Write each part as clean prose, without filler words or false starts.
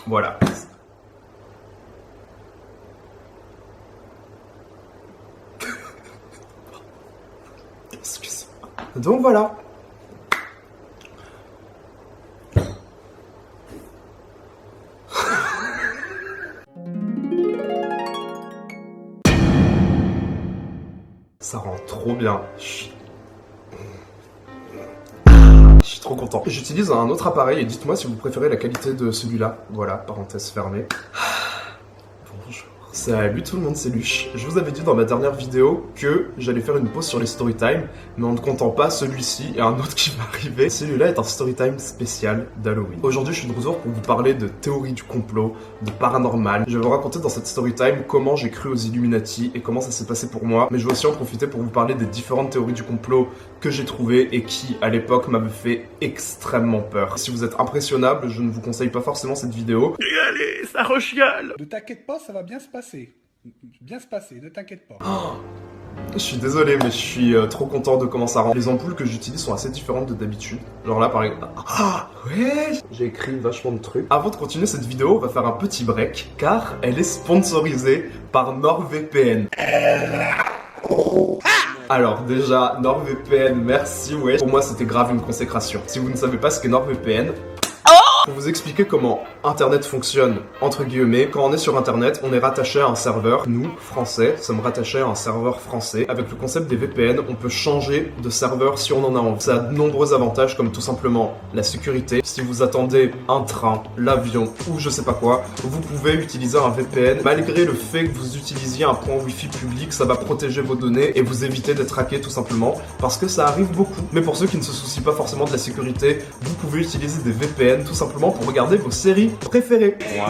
Voilà. Excuse-moi. Donc voilà. Ça rend trop bien. Je suis trop content. J'utilise un autre appareil et dites-moi si vous préférez la qualité de celui-là. Voilà, parenthèse fermée. Bonjour. Salut tout le monde, c'est Luche. Je vous avais dit dans ma dernière vidéo que j'allais faire une pause sur les storytime, mais en ne comptant pas celui-ci et un autre qui va arriver. Celui-là est un storytime spécial d'Halloween. Aujourd'hui, je suis de retour pour vous parler de théorie du complot, de paranormal. Je vais vous raconter dans cette storytime comment j'ai cru aux Illuminati et comment ça s'est passé pour moi, mais je vais aussi en profiter pour vous parler des différentes théories du complot que j'ai trouvées et qui, à l'époque, m'avaient fait extrêmement peur. Si vous êtes impressionnable, je ne vous conseille pas forcément cette vidéo. Et allez, ça rechiale! Ne t'inquiète pas, ça va bien se passer. Bien se passer, ne t'inquiète pas. Oh, je suis désolé, mais je suis trop content de comment ça rend. Les ampoules que j'utilise sont assez différentes de d'habitude. Genre là, par exemple... Ah, ouais! J'ai écrit vachement de trucs. Avant de continuer cette vidéo, on va faire un petit break, car elle est sponsorisée par NordVPN. Alors déjà, NordVPN, merci, ouais. Pour moi, c'était grave une consécration. Si vous ne savez pas ce qu'est NordVPN, pour vous expliquer comment Internet fonctionne, entre guillemets, quand on est sur Internet, on est rattaché à un serveur. Nous, Français, sommes rattachés à un serveur français. Avec le concept des VPN, on peut changer de serveur si on en a envie. Ça a de nombreux avantages, comme tout simplement la sécurité. Si vous attendez un train, l'avion ou je sais pas quoi, vous pouvez utiliser un VPN. Malgré le fait que vous utilisiez un point Wi-Fi public, ça va protéger vos données et vous éviter d'être hacké tout simplement, parce que ça arrive beaucoup. Mais pour ceux qui ne se soucient pas forcément de la sécurité, vous pouvez utiliser des VPN tout simplement pour regarder vos séries préférées. Wow.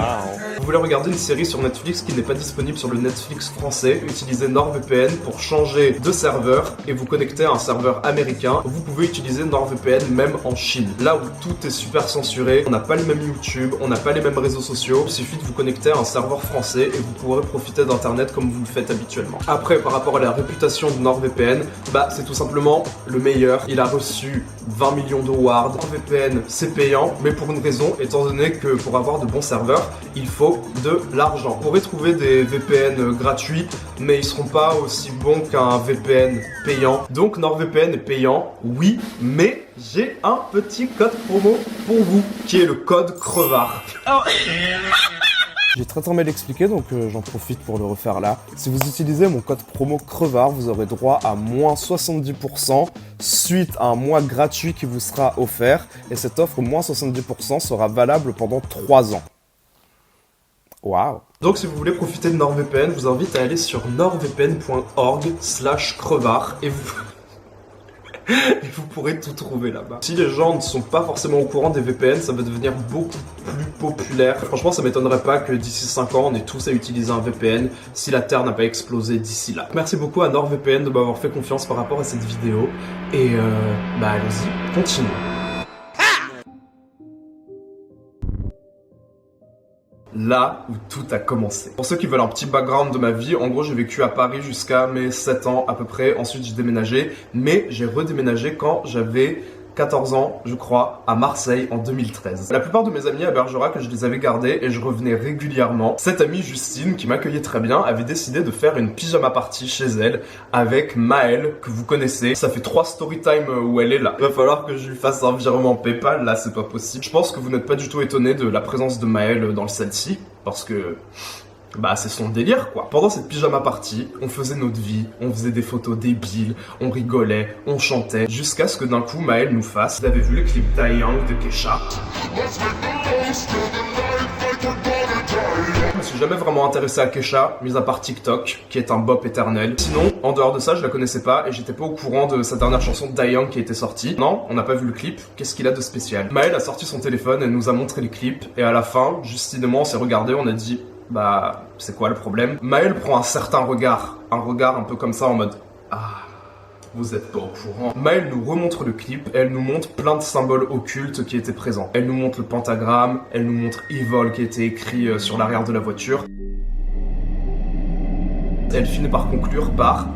Vous voulez regarder une série sur Netflix qui n'est pas disponible sur le Netflix français, utilisez NordVPN pour changer de serveur et vous connecter à un serveur américain. Vous pouvez utiliser NordVPN même en Chine, là où tout est super censuré, on n'a pas le même YouTube, on n'a pas les mêmes réseaux sociaux, il suffit de vous connecter à un serveur français et vous pourrez profiter d'internet comme vous le faites habituellement. Après, par rapport à la réputation de NordVPN, bah c'est tout simplement le meilleur. Il a reçu 20 millions d'awards. NordVPN c'est payant, mais pour une raison, étant donné que pour avoir de bons serveurs, il faut de l'argent. Vous pourrez trouver des VPN gratuits, mais ils seront pas aussi bons qu'un VPN payant. Donc NordVPN est payant, oui, mais j'ai un petit code promo pour vous, qui est le code crevard. J'ai très mal expliqué, donc j'en profite pour le refaire là. Si vous utilisez mon code promo crevard, vous aurez droit à moins 70% suite à un mois gratuit qui vous sera offert. Et cette offre moins 70% sera valable pendant 3 ans. Waouh! Donc si vous voulez profiter de NordVPN, je vous invite à aller sur nordvpn.org/crevard et vous... et vous pourrez tout trouver là-bas. Si les gens ne sont pas forcément au courant des VPN, ça va devenir beaucoup plus populaire. Franchement, ça m'étonnerait pas que d'ici 5 ans, on ait tous à utiliser un VPN si la Terre n'a pas explosé d'ici là. Merci beaucoup à NordVPN de m'avoir fait confiance par rapport à cette vidéo. Et bah allons-y, continuons. Là où tout a commencé. Pour ceux qui veulent un petit background de ma vie, en gros j'ai vécu à Paris jusqu'à mes 7 ans à peu près, ensuite j'ai déménagé, mais j'ai redéménagé quand j'avais 14 ans, je crois, à Marseille en 2013. La plupart de mes amis à Bergerac, je les avais gardés et je revenais régulièrement. Cette amie Justine, qui m'accueillait très bien, avait décidé de faire une pyjama party chez elle avec Maëlle, que vous connaissez. Ça fait 3 storytime où elle est là. Il va falloir que je lui fasse un virement PayPal, là c'est pas possible. Je pense que vous n'êtes pas du tout étonnés de la présence de Maëlle dans le celle-ci, parce que... bah c'est son délire quoi. Pendant cette pyjama party, on faisait notre vie, on faisait des photos débiles, on rigolait, on chantait, jusqu'à ce que d'un coup Maëlle nous fasse. Vous avez vu le clip Die Young de Kesha? Je me suis jamais vraiment intéressé à Kesha, mis à part TikTok, qui est un bop éternel. Sinon, en dehors de ça, je la connaissais pas et j'étais pas au courant de sa dernière chanson Die Young qui était sortie. Non, on n'a pas vu le clip, qu'est-ce qu'il a de spécial? Maëlle a sorti son téléphone, elle nous a montré les clips et à la fin, Justine et moi on s'est regardé, on a dit... bah, c'est quoi le problème? Maëlle prend un certain regard, un regard un peu comme ça en mode ah, vous êtes pas au courant. Maëlle nous remontre le clip, elle nous montre plein de symboles occultes qui étaient présents. Elle nous montre le pentagramme, elle nous montre Evil qui était écrit sur l'arrière de la voiture. Elle finit par conclure par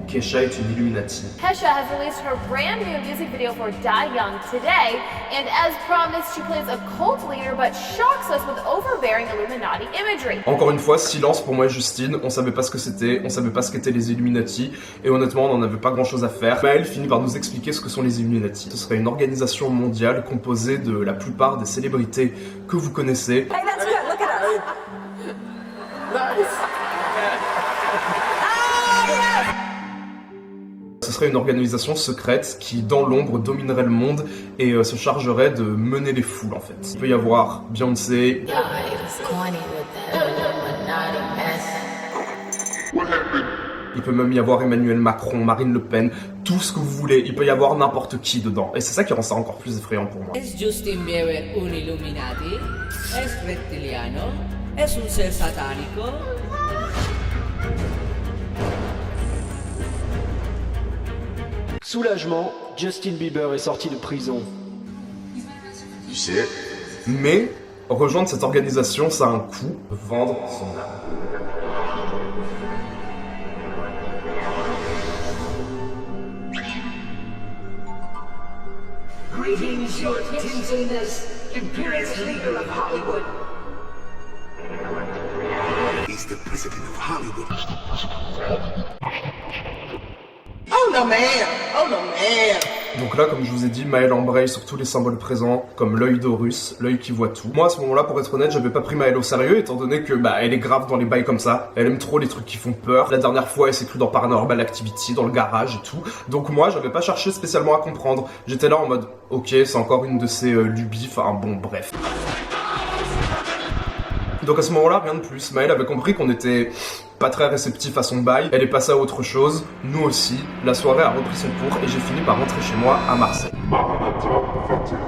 Kesha est une Illuminati. Kesha has released her brand new music video for Die Young today, and as promised, she plays a cult leader but shocks us with overbearing Illuminati imagery. Encore une fois, silence pour moi et Justine, on savait pas ce que c'était, on savait pas ce qu'étaient les Illuminati, et honnêtement on n'en avait pas grand chose à faire. Maëlle finit par nous expliquer ce que sont les Illuminati. Ce serait une organisation mondiale composée de la plupart des célébrités que vous connaissez. Hey, that's good. Look at us. Ce serait une organisation secrète qui, dans l'ombre, dominerait le monde et se chargerait de mener les foules, en fait. Il peut y avoir Beyoncé, il peut même y avoir Emmanuel Macron, Marine Le Pen, tout ce que vous voulez. Il peut y avoir n'importe qui dedans. Et c'est ça qui rend ça encore plus effrayant pour moi. Es Justin Bieber un Illuminati? Es reptiliano? Es un ser satánico? Soulagement, Justin Bieber est sorti de prison. Mais rejoindre cette organisation, ça a un coût. Vendre son âme. Greetings, your tinselness, imperious leader of Hollywood. He's the president of Hollywood. Oh no man! Oh no man! Donc là, comme je vous ai dit, Maëlle embraye sur tous les symboles présents, comme l'œil d'Horus, l'œil qui voit tout. Moi, à ce moment-là, pour être honnête, j'avais pas pris Maëlle au sérieux, étant donné que, elle est grave dans les bails comme ça. Elle aime trop les trucs qui font peur. La dernière fois, elle s'est crue dans Paranormal Activity, dans le garage et tout. Donc moi, j'avais pas cherché spécialement à comprendre. J'étais là en mode, ok, c'est encore une de ces lubies, enfin bon, bref. Donc à ce moment-là, rien de plus. Maëlle avait compris qu'on était pas très réceptif à son bail. Elle est passée à autre chose, nous aussi. La soirée a repris son cours et j'ai fini par rentrer chez moi à Marseille.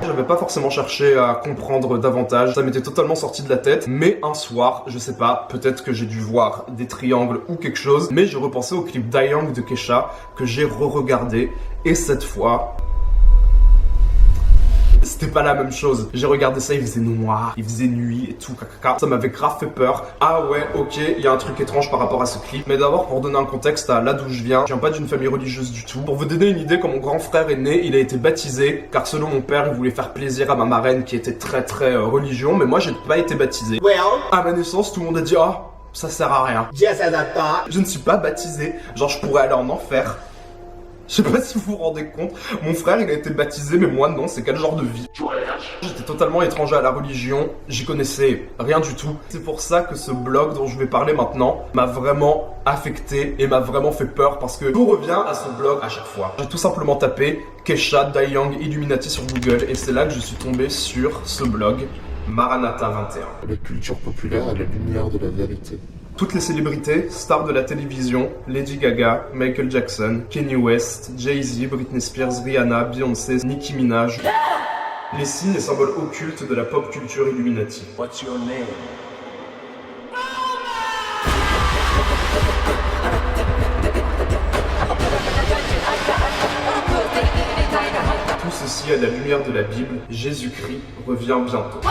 J'avais pas forcément cherché à comprendre davantage, ça m'était totalement sorti de la tête. Mais un soir, je sais pas, peut-être que j'ai dû voir des triangles ou quelque chose, mais j'ai repensé au clip Die Young de Kesha que j'ai re-regardé. Et cette fois... c'était pas la même chose. J'ai regardé ça, il faisait noir, il faisait nuit et tout, caca. Ça m'avait grave fait peur. Ah ouais, ok, il y a un truc étrange par rapport à ce clip. Mais d'abord, pour donner un contexte à là d'où je viens pas d'une famille religieuse du tout. Pour vous donner une idée, quand mon grand frère est né, il a été baptisé, car selon mon père, il voulait faire plaisir à ma marraine qui était très religion, mais moi j'ai pas été baptisé. Well, À ma naissance, tout le monde a dit, ah, ça sert à rien. just as I thought. Je ne suis pas baptisé, genre je pourrais aller en enfer. Je sais pas si vous vous rendez compte, mon frère il a été baptisé mais moi non, c'est quel genre de vie? J'étais totalement étranger à la religion, j'y connaissais rien du tout. C'est pour ça que ce blog dont je vais parler maintenant m'a vraiment affecté et m'a vraiment fait peur parce que tout revient à ce blog à chaque fois. J'ai tout simplement tapé Kesha, Die Young, Illuminati sur Google et c'est là que je suis tombé sur ce blog, Maranatha 21. La culture populaire à la lumière de la vérité. Toutes les célébrités, stars de la télévision, Lady Gaga, Michael Jackson, Kanye West, Jay-Z, Britney Spears, Rihanna, Beyoncé, Nicki Minaj. Les signes et symboles occultes de la pop culture Illuminati. What's your name? Tout ceci à la lumière de la Bible, Jésus-Christ revient bientôt.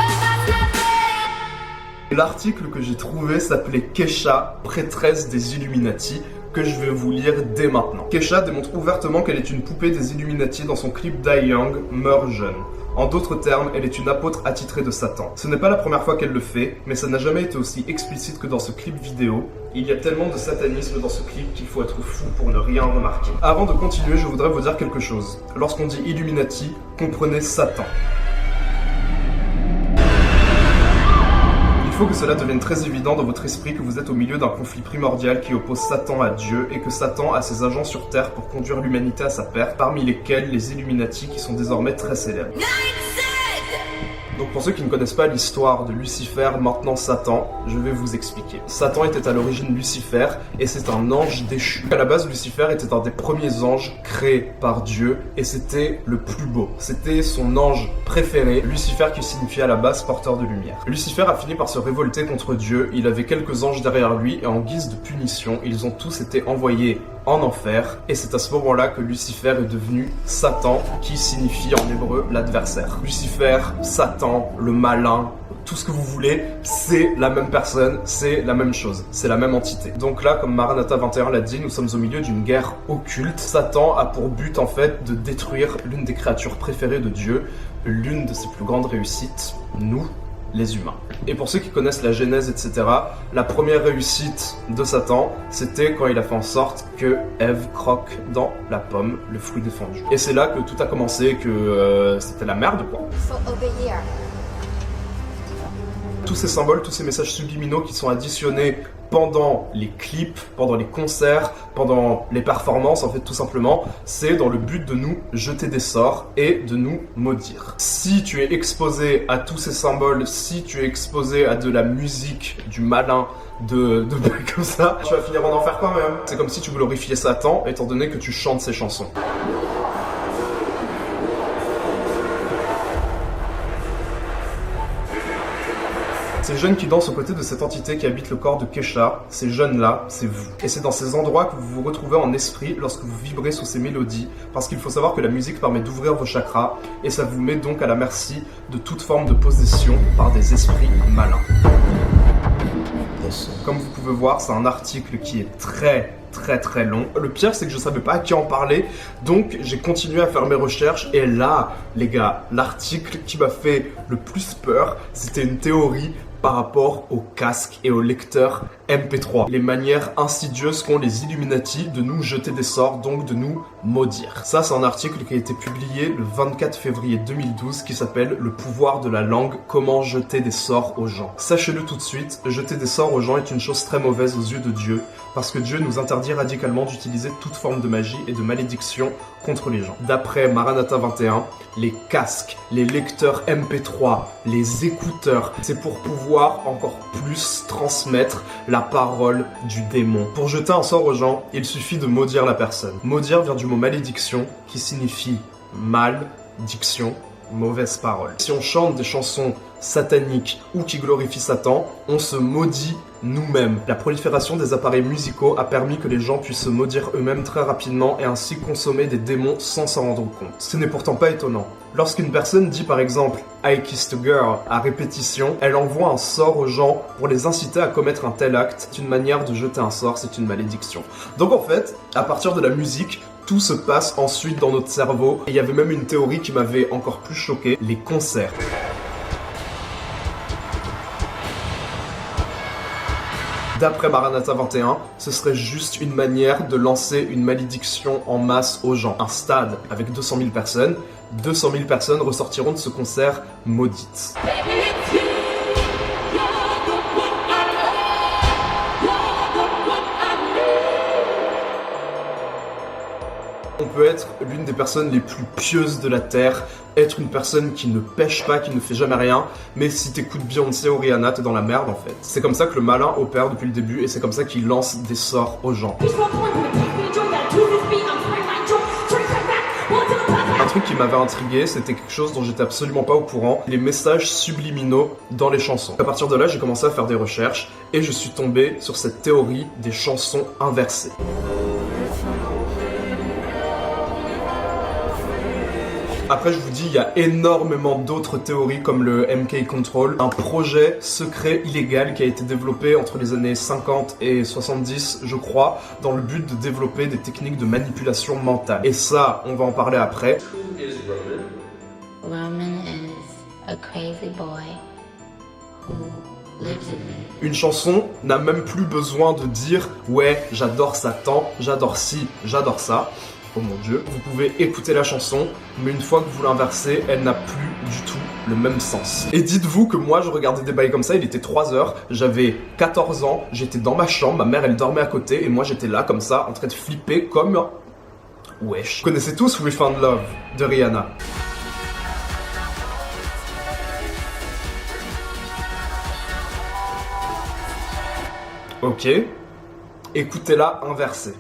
L'article que j'ai trouvé s'appelait Kesha, prêtresse des Illuminati, que je vais vous lire dès maintenant. Kesha démontre ouvertement qu'elle est une poupée des Illuminati dans son clip Die Young, Meurt jeune. En d'autres termes, elle est une apôtre attitrée de Satan. Ce n'est pas la première fois qu'elle le fait, mais ça n'a jamais été aussi explicite que dans ce clip vidéo. Il y a tellement de satanisme dans ce clip qu'il faut être fou pour ne rien remarquer. Avant de continuer, je voudrais vous dire quelque chose. Lorsqu'on dit Illuminati, comprenez Satan. Il faut que cela devienne très évident dans votre esprit que vous êtes au milieu d'un conflit primordial qui oppose Satan à Dieu et que Satan a ses agents sur Terre pour conduire l'humanité à sa perte, parmi lesquels les Illuminati qui sont désormais très célèbres. Donc pour ceux qui ne connaissent pas l'histoire de Lucifer, maintenant Satan, je vais vous expliquer. Satan était à l'origine Lucifer et c'est un ange déchu. À la base, Lucifer était un des premiers anges créés par Dieu et c'était le plus beau. C'était son ange préféré, Lucifer qui signifiait à la base porteur de lumière. Lucifer a fini par se révolter contre Dieu, il avait quelques anges derrière lui et en guise de punition, ils ont tous été envoyés en enfer et c'est à ce moment-là que Lucifer est devenu Satan qui signifie en hébreu l'adversaire. Lucifer, Satan, le malin, tout ce que vous voulez, c'est la même personne, c'est la même chose, c'est la même entité. Donc là, comme Maranatha 21 l'a dit, nous sommes au milieu d'une guerre occulte. Satan a pour but en fait de détruire l'une des créatures préférées de Dieu, l'une de ses plus grandes réussites, nous, les humains. Et pour ceux qui connaissent la Genèse, etc., la première réussite de Satan, c'était quand il a fait en sorte que Ève croque dans la pomme, le fruit défendu. Et c'est là que tout a commencé, que c'était la merde, quoi. So over here. Tous ces symboles, tous ces messages subliminaux qui sont additionnés pendant les clips, pendant les concerts, pendant les performances, en fait, tout simplement, c'est dans le but de nous jeter des sorts et de nous maudire. Si tu es exposé à tous ces symboles, si tu es exposé à de la musique, du malin, de comme ça, tu vas finir en enfer quand même. C'est comme si tu glorifiais Satan, étant donné que tu chantes ses chansons. Ces jeunes qui dansent aux côtés de cette entité qui habite le corps de Kesha, ces jeunes-là, c'est vous. Et c'est dans ces endroits que vous vous retrouvez en esprit lorsque vous vibrez sous ces mélodies, parce qu'il faut savoir que la musique permet d'ouvrir vos chakras, et ça vous met donc à la merci de toute forme de possession par des esprits malins. Comme vous pouvez voir, c'est un article qui est très long. Le pire, c'est que je savais pas à qui en parler, donc j'ai continué à faire mes recherches, et là, les gars, l'article qui m'a fait le plus peur, c'était une théorie par rapport aux casques et aux lecteurs MP3. Les manières insidieuses qu'ont les Illuminati de nous jeter des sorts, donc de nous maudire. Ça, c'est un article qui a été publié le 24 février 2012 qui s'appelle « Le pouvoir de la langue, comment jeter des sorts aux gens ». Sachez-le tout de suite, jeter des sorts aux gens est une chose très mauvaise aux yeux de Dieu, parce que Dieu nous interdit radicalement d'utiliser toute forme de magie et de malédiction contre les gens. D'après Maranatha 21, les casques, les lecteurs MP3, les écouteurs, c'est pour pouvoir encore plus transmettre la parole du démon. Pour jeter un sort aux gens, il suffit de maudire la personne. Maudire vient du mot malédiction, qui signifie mal-diction, mauvaise parole. Si on chante des chansons sataniques ou qui glorifient Satan, on se maudit nous-mêmes. La prolifération des appareils musicaux a permis que les gens puissent se maudire eux-mêmes très rapidement et ainsi consommer des démons sans s'en rendre compte. Ce n'est pourtant pas étonnant. Lorsqu'une personne dit par exemple « I kissed a girl » à répétition, elle envoie un sort aux gens pour les inciter à commettre un tel acte. C'est une manière de jeter un sort, c'est une malédiction. Donc en fait, à partir de la musique, tout se passe ensuite dans notre cerveau. Et il y avait même une théorie qui m'avait encore plus choqué, les concerts. D'après Maranatha 21, ce serait juste une manière de lancer une malédiction en masse aux gens. Un stade avec 200 000 personnes, 200 000 personnes ressortiront de ce concert maudites. On peut être l'une des personnes les plus pieuses de la Terre, être une personne qui ne pêche pas, qui ne fait jamais rien, mais si t'écoutes Beyoncé ou Rihanna, t'es dans la merde en fait. C'est comme ça que le malin opère depuis le début et c'est comme ça qu'il lance des sorts aux gens. Un truc qui m'avait intrigué, c'était quelque chose dont j'étais absolument pas au courant, les messages subliminaux dans les chansons. À partir de là, j'ai commencé à faire des recherches et je suis tombé sur cette théorie des chansons inversées. Après, je vous dis, il y a énormément d'autres théories comme le MK Control, un projet secret illégal qui a été développé entre les années 50 et 70, je crois, dans le but de développer des techniques de manipulation mentale. Et ça, on va en parler après. Roman is a crazy boy who lives in me. Une chanson n'a même plus besoin de dire « Ouais, j'adore Satan, j'adore ci, j'adore ça ». Oh mon Dieu, vous pouvez écouter la chanson, mais une fois que vous l'inversez, elle n'a plus du tout le même sens. Et dites-vous que moi, je regardais des bails comme ça, il était 3h, j'avais 14 ans, j'étais dans ma chambre, ma mère elle dormait à côté, et moi j'étais là comme ça, en train de flipper comme... Wesh. Vous connaissez tous We Found Love de Rihanna. Ok. Écoutez-la inversée.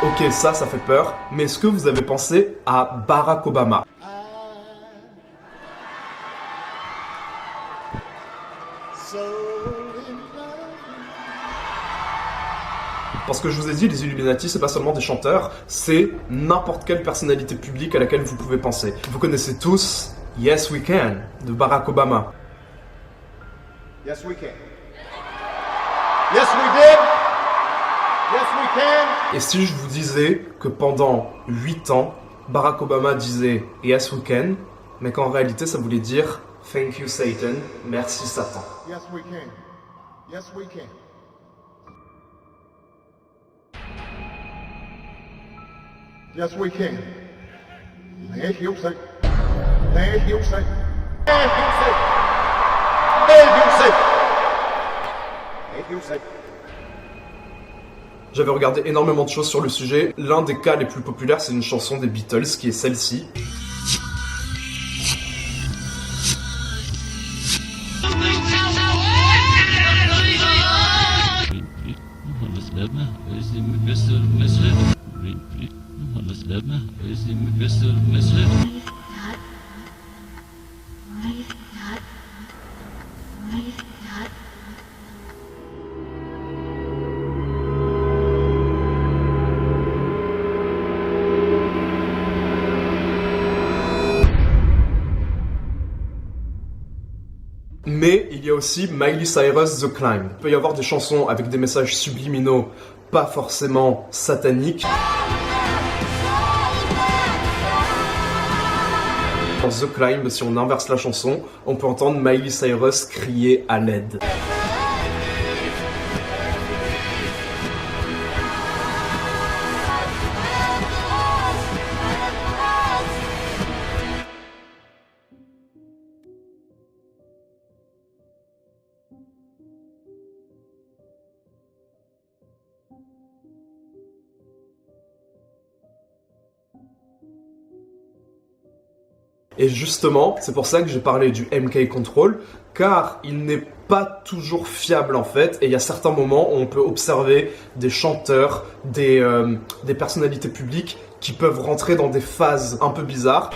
Ok, ça fait peur, mais est-ce que vous avez pensé à Barack Obama? Parce que je vous ai dit, les Illuminati, c'est pas seulement des chanteurs, c'est n'importe quelle personnalité publique à laquelle vous pouvez penser. Vous connaissez tous Yes We Can de Barack Obama. Yes, we can. Yes, we did. Yes, we can. Et si je vous disais que pendant 8 ans, Barack Obama disait Yes We Can, mais qu'en réalité ça voulait dire Thank you Satan, merci Satan. Yes, we can. Yes, we can. Yes, we can. Thank you, Satan. Thank you, Satan. Thank you, Satan. Thank you, Satan. Thank you, Satan. J'avais regardé énormément de choses sur le sujet. L'un des cas les plus populaires, c'est une chanson des Beatles qui est celle-ci. Mais il y a aussi Miley Cyrus The Climb. Il peut y avoir des chansons avec des messages subliminaux, pas forcément sataniques. Dans The Climb, si on inverse la chanson, on peut entendre Miley Cyrus crier à l'aide. Et justement, c'est pour ça que j'ai parlé du MK Control, car il n'est pas toujours fiable en fait, et il y a certains moments où on peut observer des chanteurs, des personnalités publiques qui peuvent rentrer dans des phases un peu bizarres.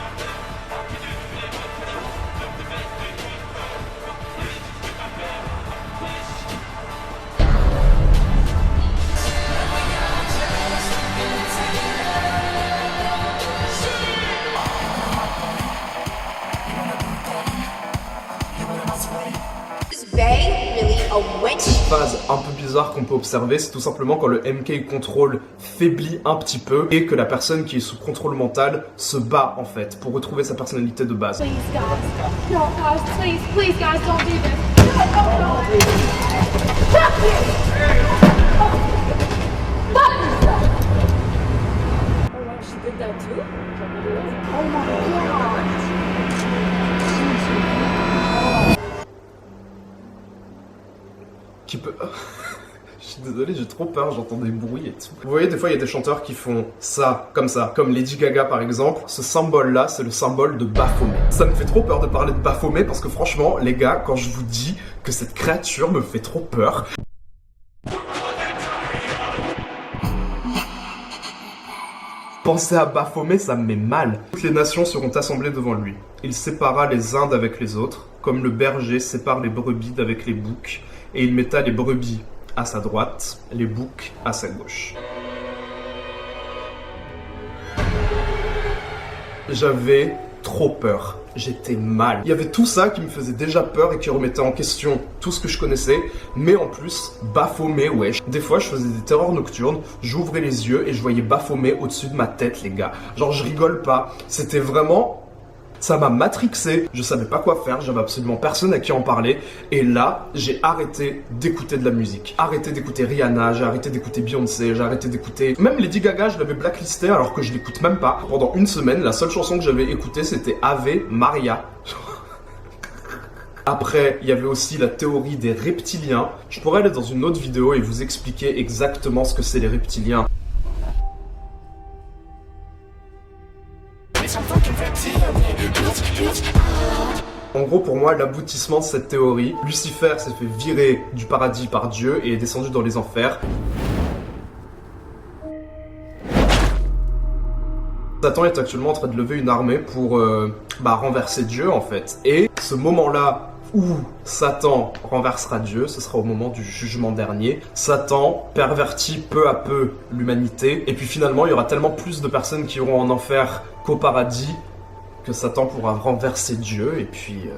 Phase un peu bizarre qu'on peut observer, c'est tout simplement quand le MK Control faiblit un petit peu et que la personne qui est sous contrôle mental se bat en fait pour retrouver sa personnalité de base. Please, guys. No, guys, please, guys, don't do this. No. Stop it! Stop yourself! Oh, wow, she did that too? Oh my God. Qui peut... Je suis désolé, j'ai trop peur, j'entends des bruits et tout. Vous voyez, des fois, il y a des chanteurs qui font ça, comme Lady Gaga, par exemple. Ce symbole-là, c'est le symbole de Baphomet. Ça me fait trop peur de parler de Baphomet parce que franchement, les gars, quand je vous dis que cette créature me fait trop peur... Penser à Baphomet, ça me met mal. Toutes les nations seront assemblées devant lui. Il sépara les uns d'avec les autres, comme le berger sépare les brebis d'avec les boucs, et il metta les brebis à sa droite, les boucs à sa gauche. J'avais trop peur. J'étais mal. Il y avait tout ça qui me faisait déjà peur et qui remettait en question tout ce que je connaissais, mais en plus, Baphomet, wesh. Des fois, je faisais des terreurs nocturnes, j'ouvrais les yeux et je voyais Baphomet au-dessus de ma tête, les gars. Genre, je rigole pas. C'était vraiment... Ça m'a matrixé, je savais pas quoi faire, j'avais absolument personne à qui en parler. Et là, j'ai arrêté d'écouter de la musique. Arrêté d'écouter Rihanna, j'ai arrêté d'écouter Beyoncé, j'ai arrêté d'écouter... Même Lady Gaga, je l'avais blacklisté alors que je l'écoute même pas. Pendant une semaine, la seule chanson que j'avais écoutée, c'était Ave Maria. Après, il y avait aussi la théorie des reptiliens. Je pourrais aller dans une autre vidéo et vous expliquer exactement ce que c'est les reptiliens. En gros, pour moi, l'aboutissement de cette théorie, Lucifer s'est fait virer du paradis par Dieu et est descendu dans les enfers. Satan est actuellement en train de lever une armée pour renverser Dieu, en fait. Et ce moment-là où Satan renversera Dieu, ce sera au moment du jugement dernier. Satan pervertit peu à peu l'humanité, et puis finalement il y aura tellement plus de personnes qui iront en enfer qu'au paradis, que Satan pourra renverser Dieu, et puis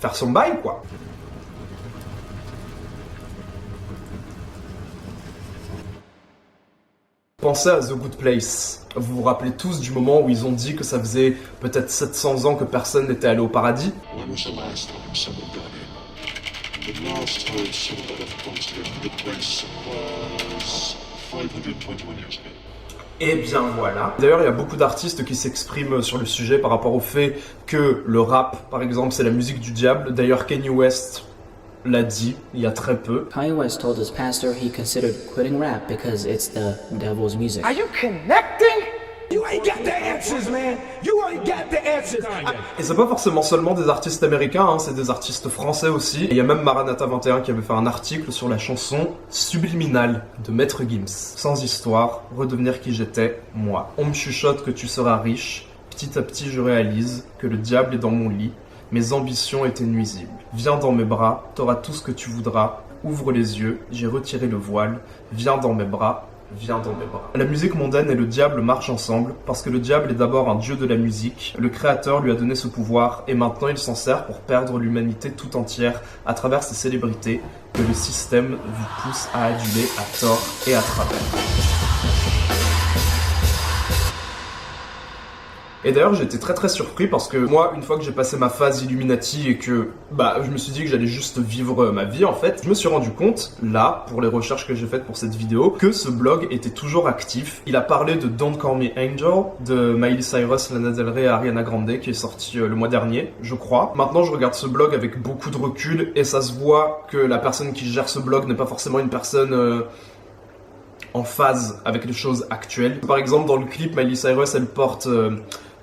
faire son bail, quoi. Pensez à The Good Place. Vous vous rappelez tous du moment où ils ont dit que ça faisait peut-être 700 ans que personne n'était allé au paradis? Et bien voilà. D'ailleurs, il y a beaucoup d'artistes qui s'expriment sur le sujet par rapport au fait que le rap, par exemple, c'est la musique du diable. D'ailleurs, Kanye West l'a dit il y a très peu. Kanye West told his pastor he considered quitting rap because it's the devil's music. Are you connecting? You ain't got the answers, man. You ain't got the answers. Et c'est pas forcément seulement des artistes américains, hein, c'est des artistes français aussi. Et il y a même Maranatha 21 qui avait fait un article sur la chanson Subliminal de Maître Gims. Sans histoire, redevenir qui j'étais, moi. On me chuchote que tu seras riche. Petit à petit, je réalise que le diable est dans mon lit. Mes ambitions étaient nuisibles. Viens dans mes bras, t'auras tout ce que tu voudras. Ouvre les yeux, j'ai retiré le voile. Viens dans mes bras, viens dans mes bras. La musique mondaine et le diable marchent ensemble parce que le diable est d'abord un dieu de la musique. Le créateur lui a donné ce pouvoir et maintenant il s'en sert pour perdre l'humanité tout entière à travers ses célébrités que le système vous pousse à aduler à tort et à travers. Et d'ailleurs j'étais très surpris parce que moi, une fois que j'ai passé ma phase Illuminati et que je me suis dit que j'allais juste vivre ma vie en fait, je me suis rendu compte, là, pour les recherches que j'ai faites pour cette vidéo, que ce blog était toujours actif. Il a parlé de Don't Call Me Angel, de Miley Cyrus, Lana Del Rey et Ariana Grande, qui est sorti le mois dernier, je crois. Maintenant je regarde ce blog avec beaucoup de recul et ça se voit que la personne qui gère ce blog n'est pas forcément une personne en phase avec les choses actuelles. Par exemple, dans le clip, Miley Cyrus, elle porte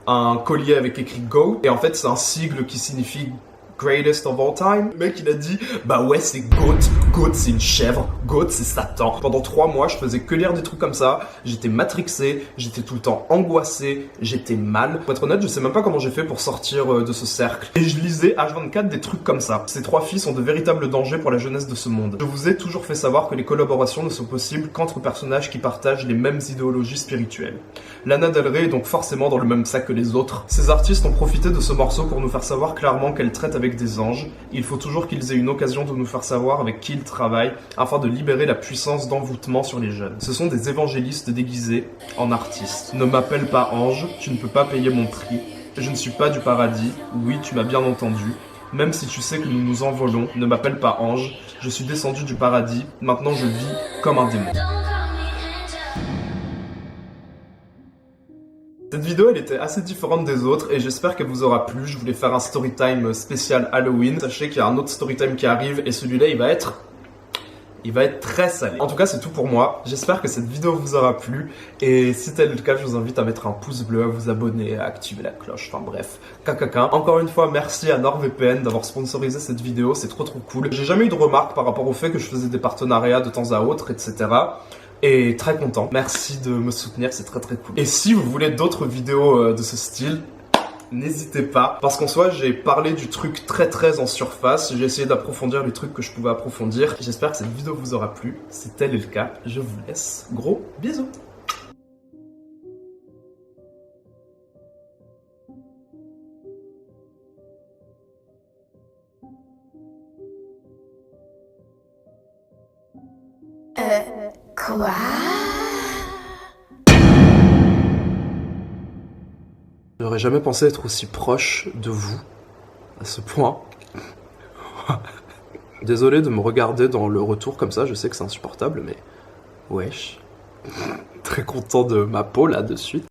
un collier avec écrit GOAT, et en fait c'est un sigle qui signifie Greatest of All Time. Le mec il a dit bah ouais c'est GOAT, GOAT c'est une chèvre, GOAT c'est Satan. Pendant 3 mois je faisais que lire des trucs comme ça, j'étais matrixé, j'étais tout le temps angoissé, j'étais mal. Pour être honnête je sais même pas comment j'ai fait pour sortir de ce cercle. Et je lisais H24 des trucs comme ça. Ces 3 filles sont de véritables dangers pour la jeunesse de ce monde. Je vous ai toujours fait savoir que les collaborations ne sont possibles qu'entre personnages qui partagent les mêmes idéologies spirituelles. Lana Del Rey est donc forcément dans le même sac que les autres. Ces artistes ont profité de ce morceau pour nous faire savoir clairement qu'elles traitent avec des anges. Il faut toujours qu'ils aient une occasion de nous faire savoir avec qui ils travaillent afin de libérer la puissance d'envoûtement sur les jeunes. Ce sont des évangélistes déguisés en artistes. Ne m'appelle pas ange, tu ne peux pas payer mon prix. Je ne suis pas du paradis, oui tu m'as bien entendu. Même si tu sais que nous nous envolons, ne m'appelle pas ange. Je suis descendu du paradis, maintenant je vis comme un démon. Cette vidéo elle était assez différente des autres et j'espère qu'elle vous aura plu. Je voulais faire un storytime spécial Halloween. Sachez qu'il y a un autre storytime qui arrive et celui-là il va être très salé. En tout cas c'est tout pour moi. J'espère que cette vidéo vous aura plu et si tel est le cas je vous invite à mettre un pouce bleu, à vous abonner, à activer la cloche, enfin bref, cacaca. Encore une fois merci à NordVPN d'avoir sponsorisé cette vidéo, c'est trop cool. J'ai jamais eu de remarques par rapport au fait que je faisais des partenariats de temps à autre, etc. Et très content. Merci de me soutenir, c'est très cool. Et si vous voulez d'autres vidéos de ce style, n'hésitez pas. Parce qu'en soi, j'ai parlé du truc très en surface. J'ai essayé d'approfondir les trucs que je pouvais approfondir. J'espère que cette vidéo vous aura plu. Si tel est le cas, je vous laisse. Gros bisous. Quoi? J'aurais jamais pensé être aussi proche de vous, à ce point. Désolé de me regarder dans le retour comme ça, je sais que c'est insupportable, mais wesh. Très content de ma peau là de suite.